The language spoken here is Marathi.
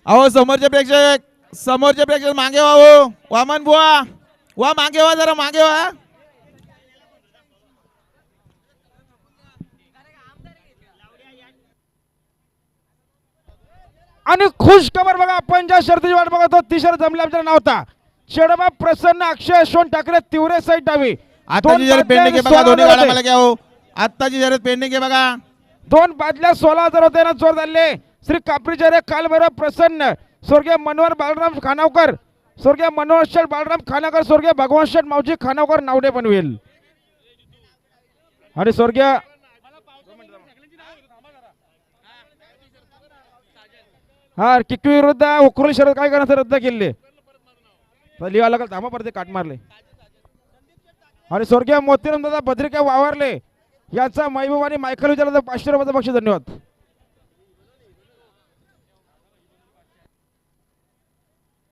अहो समोरचे प्रेक्षक मागे व्हा हो. वामन बुवा वा मागे व्हा, जरा मागे व्हा. आणि खुश खबर बघा, आपण ज्या शर्तीची वाट बघत होतो ती शर्त जमली आमच्या नव्हता. शेडबा प्रसन्न अक्षय यशवंत ठाकरे तिवरे साईड डावी. आताची शर्यत पेंडिंग आहे बघा, दोन्ही गाड्या मला घ्या हो. आताची शर्यत पेंडिंग आहे बघा. 2 बादल्या 16,000 होते ना, जोर झाले. श्री कापरीचर्य कालभैरव प्रसन्न, स्वर्गीय मनोहर बालराम खानावकर, स्वर्गीय मनोहर शेठ बालराम खानावकर, स्वर्गीय भगवान शेठ मावजी खानावकर नावडे बनवेल. आणि स्वर्गीय हा किक्की विरुद्ध उकरुल शरद काय करणार रद्द केले. लिहा लागल धामा परत काट मारले. आणि स्वर्गीय मोतीराम दादा भद्रिका वावरले याचा महबूब आणि मायकल विचारला 500 रुपयाचा बक्षीस. धन्यवाद.